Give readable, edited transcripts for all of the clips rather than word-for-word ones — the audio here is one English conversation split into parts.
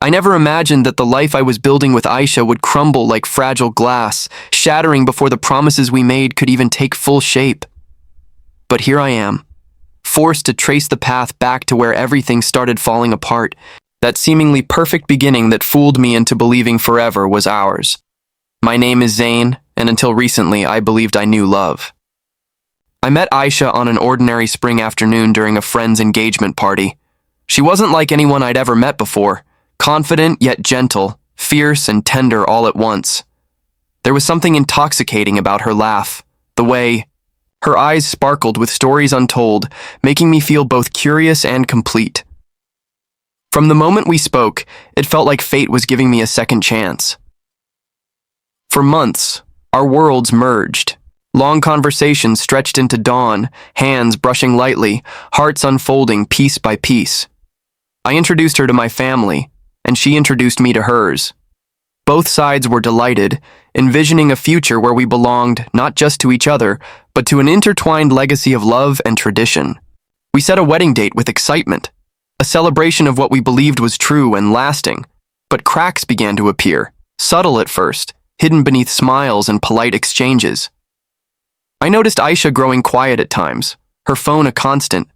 I never imagined that the life I was building with Aisha would crumble like fragile glass, shattering before the promises we made could even take full shape. But here I am, forced to trace the path back to where everything started falling apart. That seemingly perfect beginning that fooled me into believing forever was ours. My name is Zayn, and until recently I believed I knew love. I met Aisha on an ordinary spring afternoon during a friend's engagement party. She wasn't like anyone I'd ever met before, confident yet gentle, fierce and tender all at once. There was something intoxicating about her laugh, the way her eyes sparkled with stories untold, making me feel both curious and complete. From the moment we spoke, it felt like fate was giving me a second chance. For months, our worlds merged. Long conversations stretched into dawn, hands brushing lightly, hearts unfolding piece by piece. I introduced her to my family, and she introduced me to hers. Both sides were delighted, envisioning a future where we belonged not just to each other, but to an intertwined legacy of love and tradition. We set a wedding date with excitement, a celebration of what we believed was true and lasting. But cracks began to appear, subtle at first, hidden beneath smiles and polite exchanges. I noticed Aisha growing quiet at times, her phone a constant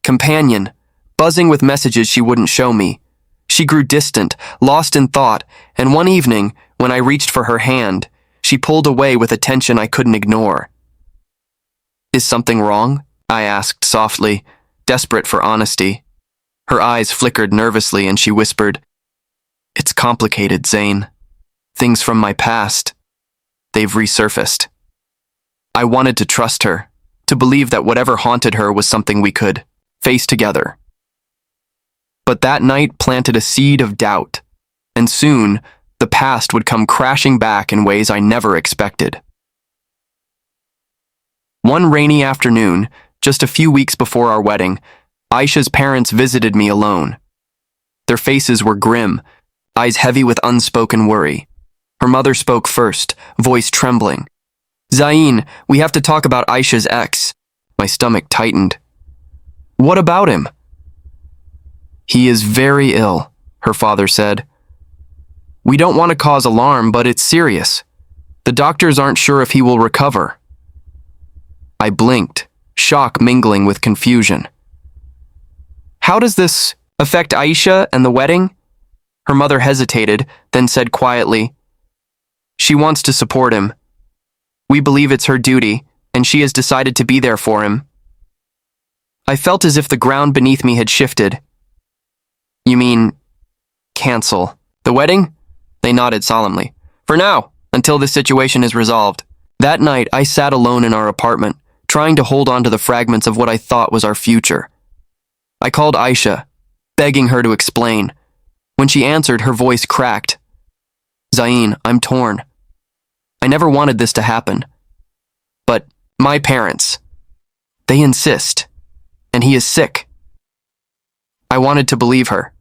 companion, buzzing with messages she wouldn't show me. She grew distant, lost in thought, and one evening, when I reached for her hand, she pulled away with a tension I couldn't ignore. "Is something wrong?" I asked softly, desperate for honesty. Her eyes flickered nervously and she whispered, "It's complicated, Zayn. Things from my past. They've resurfaced." I wanted to trust her, to believe that whatever haunted her was something we could face together. But that night planted a seed of doubt, and soon the past would come crashing back in ways I never expected. One rainy afternoon, just a few weeks before our wedding, Aisha's parents visited me alone. Their faces were grim, eyes heavy with unspoken worry. Her mother spoke first, voice trembling. "Zayn, we have to talk about Aisha's ex." My stomach tightened. "What about him?" "He is very ill," her father said. "We don't want to cause alarm, but it's serious. The doctors aren't sure if he will recover." I blinked, shock mingling with confusion. "How does this affect Aisha and the wedding?" Her mother hesitated, then said quietly, "She wants to support him. We believe it's her duty, and she has decided to be there for him." I felt as if the ground beneath me had shifted. "You mean, cancel the wedding?" They nodded solemnly. "For now, until this situation is resolved." That night, I sat alone in our apartment, trying to hold on to the fragments of what I thought was our future. I called Aisha, begging her to explain. When she answered, her voice cracked. "Zayn, I'm torn. I never wanted this to happen. But my parents, they insist, and he is sick." I wanted to believe her.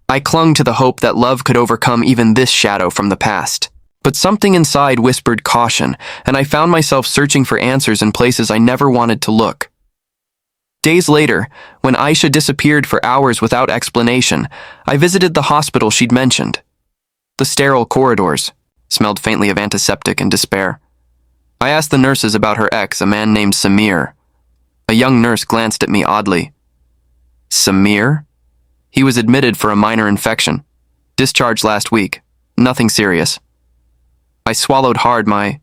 I clung to the hope that love could overcome even this shadow from the past. But something inside whispered caution, and I found myself searching for answers in places I never wanted to look. Days later, when Aisha disappeared for hours without explanation, I visited the hospital she'd mentioned. The sterile corridors smelled faintly of antiseptic and despair. I asked the nurses about her ex, a man named Samir. A young nurse glanced at me oddly. "Samir?" "He was admitted for a minor infection. Discharged last week. Nothing serious." I swallowed hard, my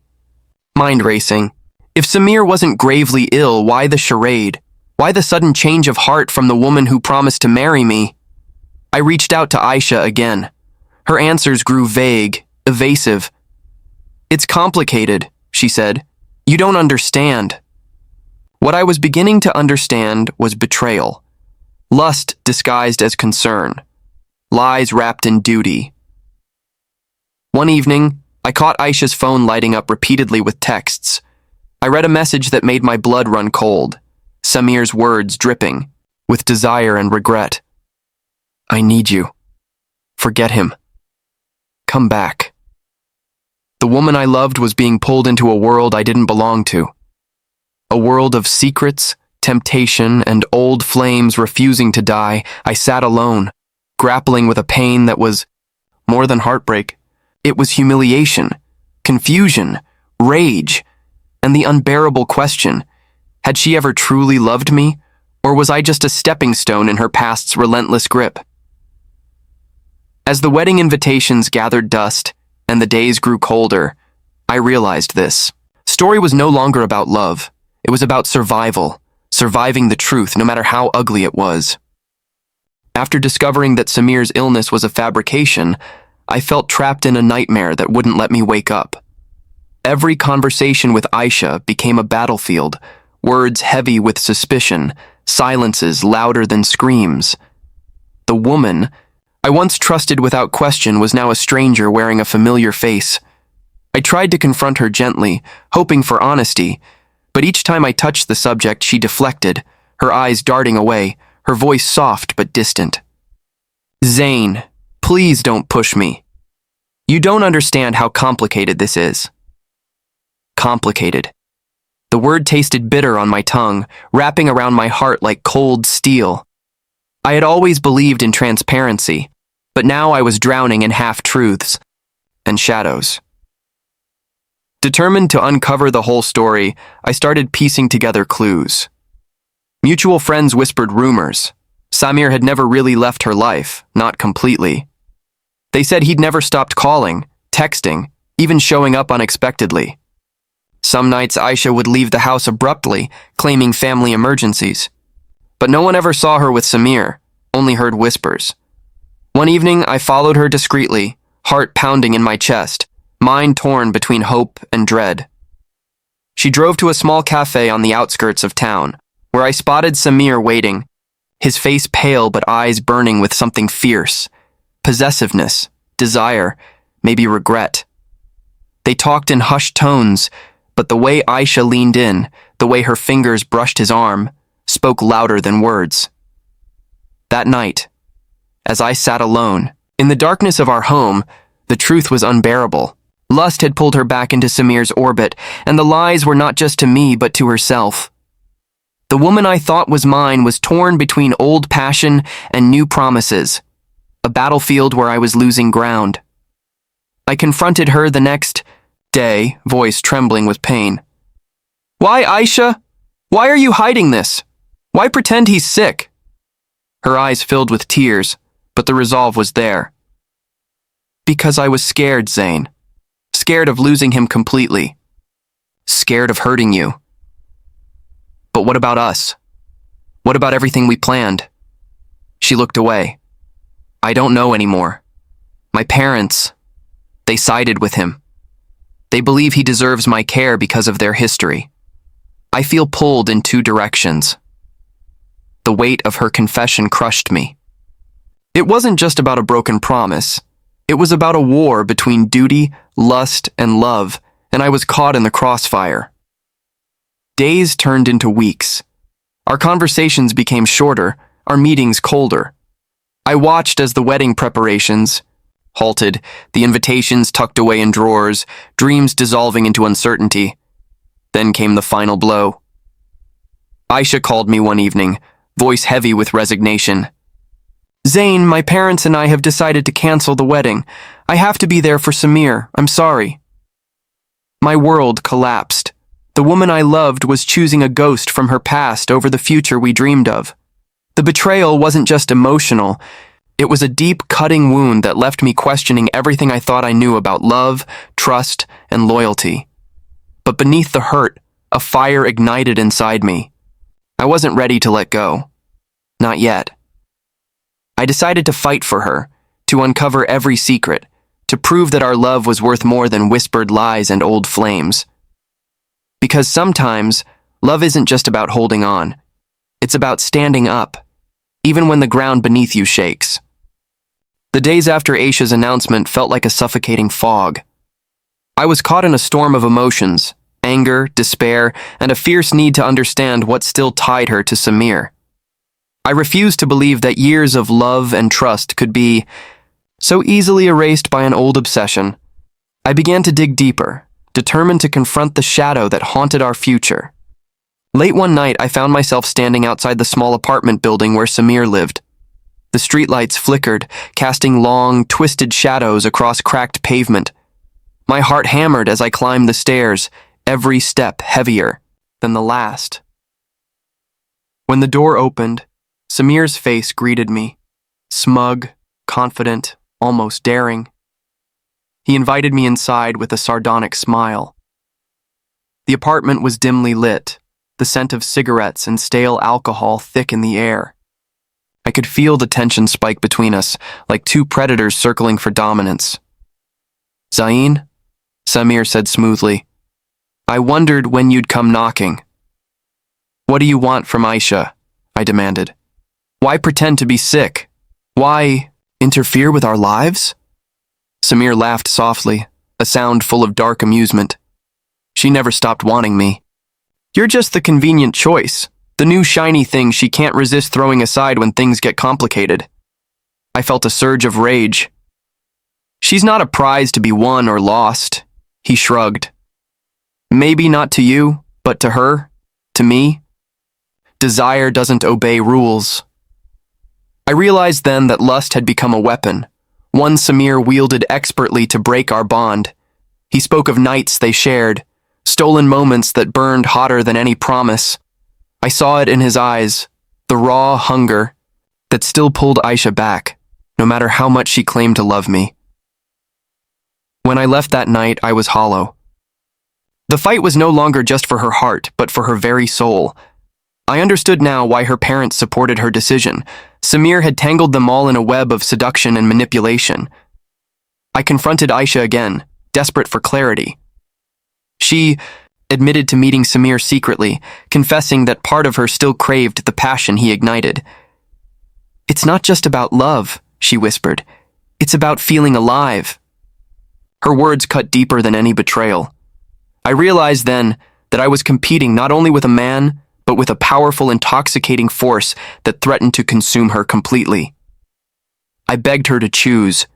mind racing. If Samir wasn't gravely ill, why the charade? Why the sudden change of heart from the woman who promised to marry me? I reached out to Aisha again. Her answers grew vague, evasive. "It's complicated," she said. "You don't understand." What I was beginning to understand was betrayal. Lust disguised as concern. Lies wrapped in duty. One evening, I caught Aisha's phone lighting up repeatedly with texts. I read a message that made my blood run cold. Samir's words dripping with desire and regret. "I need you. Forget him. Come back." The woman I loved was being pulled into a world I didn't belong to. A world of secrets, temptation, and old flames refusing to die. I sat alone, grappling with a pain that was more than heartbreak. It was humiliation, confusion, rage, and the unbearable question, had she ever truly loved me, or was I just a stepping stone in her past's relentless grip? As the wedding invitations gathered dust and the days grew colder, I realized this. Story was no longer about love. It was about survival, surviving the truth no matter how ugly it was. After discovering that Samir's illness was a fabrication, I felt trapped in a nightmare that wouldn't let me wake up. Every conversation with Aisha became a battlefield, words heavy with suspicion, silences louder than screams. The woman I once trusted without question was now a stranger wearing a familiar face. I tried to confront her gently, hoping for honesty, but each time I touched the subject, she deflected, her eyes darting away, her voice soft but distant. Zayn, please don't push me. You don't understand how complicated this is. Complicated. The word tasted bitter on my tongue, wrapping around my heart like cold steel. I had always believed in transparency, but now I was drowning in half-truths and shadows. Determined to uncover the whole story, I started piecing together clues. Mutual friends whispered rumors. Samir had never really left her life, not completely. They said he'd never stopped calling, texting, even showing up unexpectedly. Some nights Aisha would leave the house abruptly, claiming family emergencies. But no one ever saw her with Samir, only heard whispers. One evening, I followed her discreetly, heart pounding in my chest, mind torn between hope and dread. She drove to a small cafe on the outskirts of town, where I spotted Samir waiting, his face pale but eyes burning with something fierce, possessiveness, desire, maybe regret. They talked in hushed tones, but the way Aisha leaned in, the way her fingers brushed his arm, spoke louder than words. That night, as I sat alone, in the darkness of our home, the truth was unbearable. Lust had pulled her back into Samir's orbit, and the lies were not just to me but to herself. The woman I thought was mine was torn between old passion and new promises, a battlefield where I was losing ground. I confronted her the next day, voice trembling with pain. Why, Aisha? Why are you hiding this? Why pretend he's sick? Her eyes filled with tears, but the resolve was there. Because I was scared, Zayn. Scared of losing him completely. Scared of hurting you. But what about us? What about everything we planned? She looked away. I don't know anymore. My parents, they sided with him. They believe he deserves my care because of their history. I feel pulled in two directions. The weight of her confession crushed me. It wasn't just about a broken promise. It was about a war between duty, lust, and love, and I was caught in the crossfire. Days turned into weeks. Our conversations became shorter, our meetings colder. I watched as the wedding preparations halted, the invitations tucked away in drawers, dreams dissolving into uncertainty. Then came the final blow. Aisha called me one evening, voice heavy with resignation. Zayn, my parents and I have decided to cancel the wedding. I have to be there for Samir. I'm sorry. My world collapsed. The woman I loved was choosing a ghost from her past over the future we dreamed of. The betrayal wasn't just emotional. It was a deep, cutting wound that left me questioning everything I thought I knew about love, trust, and loyalty. But beneath the hurt, a fire ignited inside me. I wasn't ready to let go. Not yet. I decided to fight for her, to uncover every secret, to prove that our love was worth more than whispered lies and old flames. Because sometimes, love isn't just about holding on. It's about standing up, even when the ground beneath you shakes. The days after Aisha's announcement felt like a suffocating fog. I was caught in a storm of emotions, anger, despair, and a fierce need to understand what still tied her to Samir. I refused to believe that years of love and trust could be so easily erased by an old obsession. I began to dig deeper, determined to confront the shadow that haunted our future. Late one night, I found myself standing outside the small apartment building where Samir lived. The streetlights flickered, casting long, twisted shadows across cracked pavement. My heart hammered as I climbed the stairs, every step heavier than the last. When the door opened, Samir's face greeted me, smug, confident, almost daring. He invited me inside with a sardonic smile. The apartment was dimly lit, the scent of cigarettes and stale alcohol thick in the air. I could feel the tension spike between us, like two predators circling for dominance. "Zain?" Samir said smoothly. "I wondered when you'd come knocking." "What do you want from Aisha?" I demanded. "Why pretend to be sick? Why interfere with our lives?" Samir laughed softly, a sound full of dark amusement. "She never stopped wanting me. You're just the convenient choice, the new shiny thing she can't resist throwing aside when things get complicated." I felt a surge of rage. "She's not a prize to be won or lost," he shrugged. "Maybe not to you, but to her, to me. Desire doesn't obey rules." I realized then that lust had become a weapon, one Samir wielded expertly to break our bond. He spoke of nights they shared, stolen moments that burned hotter than any promise. I saw it in his eyes, the raw hunger that still pulled Aisha back, no matter how much she claimed to love me. When I left that night, I was hollow. The fight was no longer just for her heart, but for her very soul. I understood now why her parents supported her decision. Samir had tangled them all in a web of seduction and manipulation. I confronted Aisha again, desperate for clarity. She admitted to meeting Samir secretly, confessing that part of her still craved the passion he ignited. "It's not just about love," she whispered. "It's about feeling alive." Her words cut deeper than any betrayal. I realized then that I was competing not only with a man, but with a powerful, intoxicating force that threatened to consume her completely. I begged her to choose,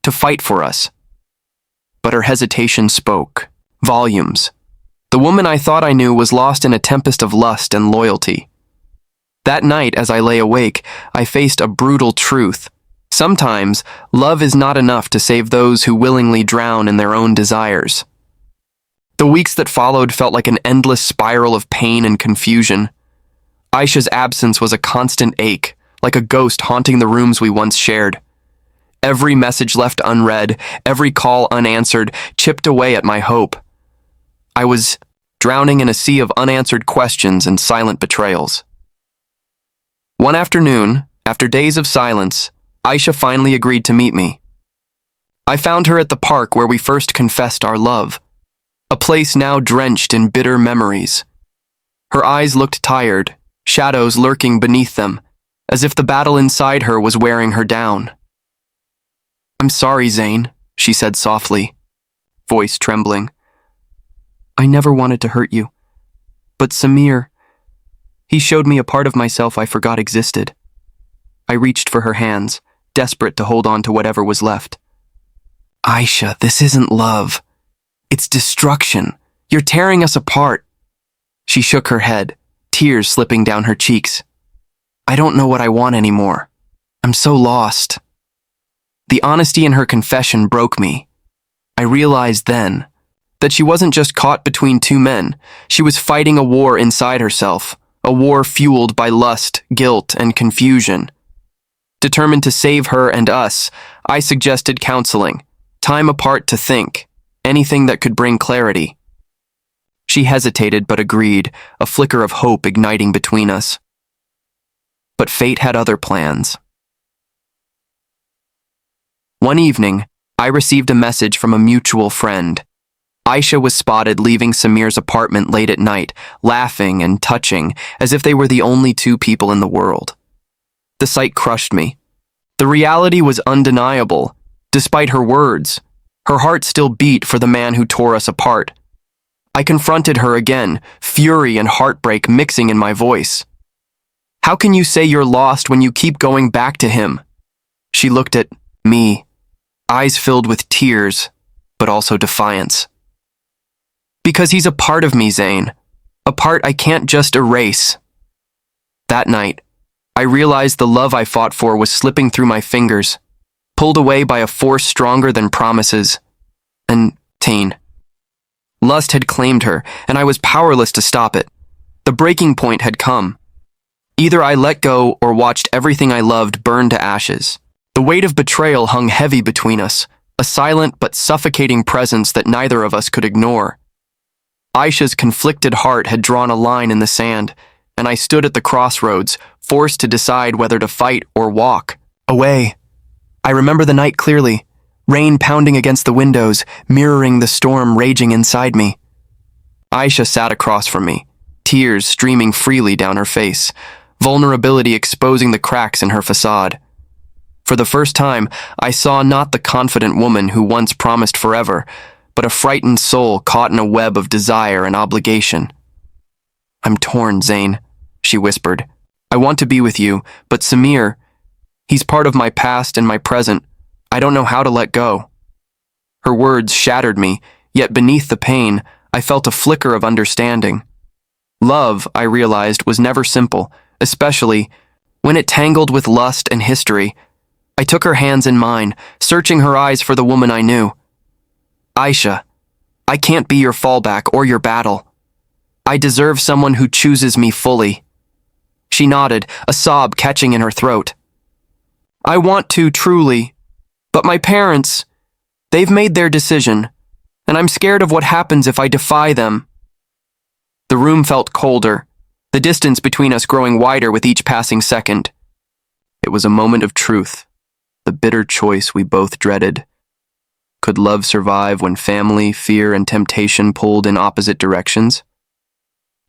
to fight for us. But her hesitation spoke volumes. The woman I thought I knew was lost in a tempest of lust and loyalty. That night, as I lay awake, I faced a brutal truth. Sometimes, love is not enough to save those who willingly drown in their own desires. The weeks that followed felt like an endless spiral of pain and confusion. Aisha's absence was a constant ache, like a ghost haunting the rooms we once shared. Every message left unread, every call unanswered, chipped away at my hope. I was drowning in a sea of unanswered questions and silent betrayals. One afternoon, after days of silence, Aisha finally agreed to meet me. I found her at the park where we first confessed our love, a place now drenched in bitter memories. Her eyes looked tired, shadows lurking beneath them, as if the battle inside her was wearing her down. "I'm sorry, Zain," she said softly, voice trembling. "I never wanted to hurt you. But Samir, he showed me a part of myself I forgot existed." I reached for her hands, desperate to hold on to whatever was left. "Aisha, this isn't love. It's destruction. You're tearing us apart." She shook her head, tears slipping down her cheeks. "I don't know what I want anymore. I'm so lost." The honesty in her confession broke me. I realized then that she wasn't just caught between two men. She was fighting a war inside herself, a war fueled by lust, guilt, and confusion. Determined to save her and us, I suggested counseling, time apart to think, anything that could bring clarity. She hesitated but agreed, a flicker of hope igniting between us. But fate had other plans. One evening, I received a message from a mutual friend. Aisha was spotted leaving Samir's apartment late at night, laughing and touching, as if they were the only two people in the world. The sight crushed me. The reality was undeniable. Despite her words, her heart still beat for the man who tore us apart. I confronted her again, fury and heartbreak mixing in my voice. "How can you say you're lost when you keep going back to him?" She looked at me, eyes filled with tears, but also defiance. "Because he's a part of me, Zain. A part I can't just erase." That night, I realized the love I fought for was slipping through my fingers, pulled away by a force stronger than promises and pain. Lust had claimed her, and I was powerless to stop it. The breaking point had come. Either I let go or watched everything I loved burn to ashes. The weight of betrayal hung heavy between us, a silent but suffocating presence that neither of us could ignore. Aisha's conflicted heart had drawn a line in the sand, and I stood at the crossroads, forced to decide whether to fight or walk away. I remember the night clearly, rain pounding against the windows, mirroring the storm raging inside me. Aisha sat across from me, tears streaming freely down her face, vulnerability exposing the cracks in her facade. For the first time, I saw not the confident woman who once promised forever, but a frightened soul caught in a web of desire and obligation. "I'm torn, Zane," she whispered. "I want to be with you, but Samir, he's part of my past and my present. I don't know how to let go." Her words shattered me, yet beneath the pain, I felt a flicker of understanding. Love, I realized, was never simple, especially when it tangled with lust and history. I took her hands in mine, searching her eyes for the woman I knew. "Aisha, I can't be your fallback or your battle. I deserve someone who chooses me fully." She nodded, a sob catching in her throat. "I want to, truly. But my parents, they've made their decision, and I'm scared of what happens if I defy them." The room felt colder, the distance between us growing wider with each passing second. It was a moment of truth, the bitter choice we both dreaded. Could love survive when family, fear, and temptation pulled in opposite directions?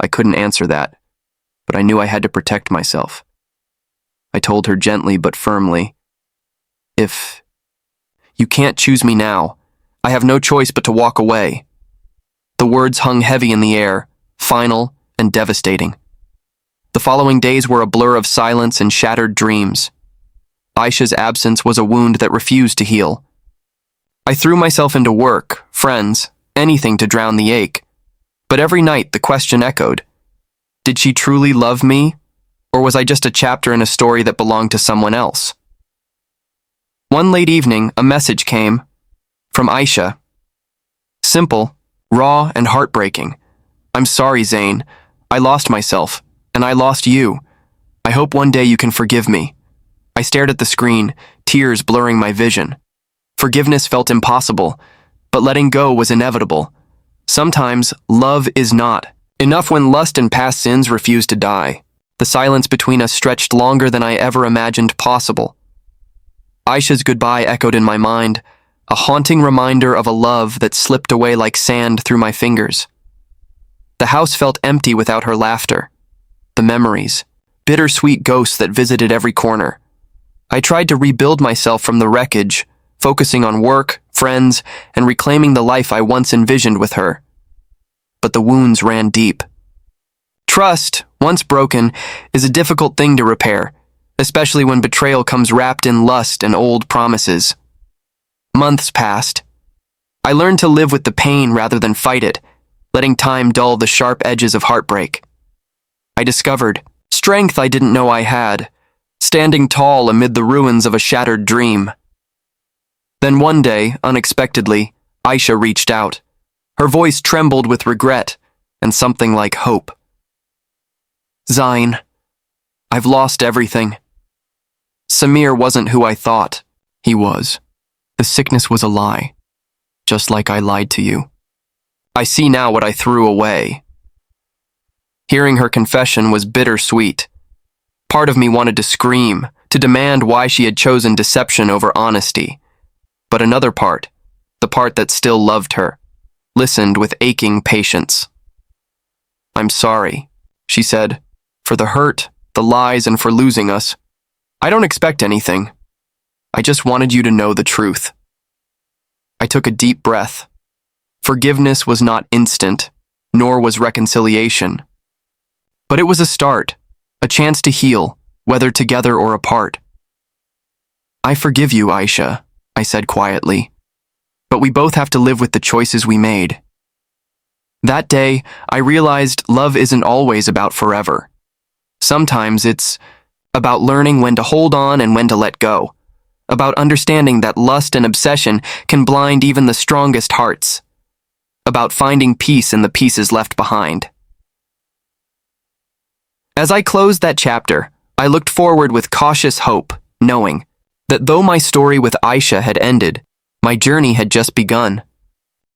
I couldn't answer that, but I knew I had to protect myself. I told her gently but firmly, "If you can't choose me now, I have no choice but to walk away." The words hung heavy in the air, final and devastating. The following days were a blur of silence and shattered dreams. Aisha's absence was a wound that refused to heal. I threw myself into work, friends, anything to drown the ache. But every night the question echoed. Did she truly love me, or was I just a chapter in a story that belonged to someone else? One late evening, a message came from Aisha. Simple, raw, and heartbreaking. "I'm sorry, Zane. I lost myself, and I lost you. I hope one day you can forgive me." I stared at the screen, tears blurring my vision. Forgiveness felt impossible, but letting go was inevitable. Sometimes, love is not enough when lust and past sins refuse to die. The silence between us stretched longer than I ever imagined possible. Aisha's goodbye echoed in my mind, a haunting reminder of a love that slipped away like sand through my fingers. The house felt empty without her laughter. The memories, bittersweet ghosts that visited every corner. I tried to rebuild myself from the wreckage, focusing on work, friends, and reclaiming the life I once envisioned with her. But the wounds ran deep. Trust, once broken, is a difficult thing to repair, especially when betrayal comes wrapped in lust and old promises. Months passed. I learned to live with the pain rather than fight it, letting time dull the sharp edges of heartbreak. I discovered strength I didn't know I had, standing tall amid the ruins of a shattered dream. Then one day, unexpectedly, Aisha reached out. Her voice trembled with regret and something like hope. "Zine, I've lost everything. Samir wasn't who I thought he was. The sickness was a lie, just like I lied to you. I see now what I threw away." Hearing her confession was bittersweet. Part of me wanted to scream, to demand why she had chosen deception over honesty. But another part, the part that still loved her, listened with aching patience. "I'm sorry," she said, "for the hurt, the lies, and for losing us. I don't expect anything. I just wanted you to know the truth." I took a deep breath. Forgiveness was not instant, nor was reconciliation. But it was a start, a chance to heal, whether together or apart. "I forgive you, Aisha," I said quietly. "But we both have to live with the choices we made." That day, I realized love isn't always about forever. Sometimes it's about learning when to hold on and when to let go, about understanding that lust and obsession can blind even the strongest hearts, about finding peace in the pieces left behind. As I closed that chapter, I looked forward with cautious hope, knowing that though my story with Aisha had ended, my journey had just begun.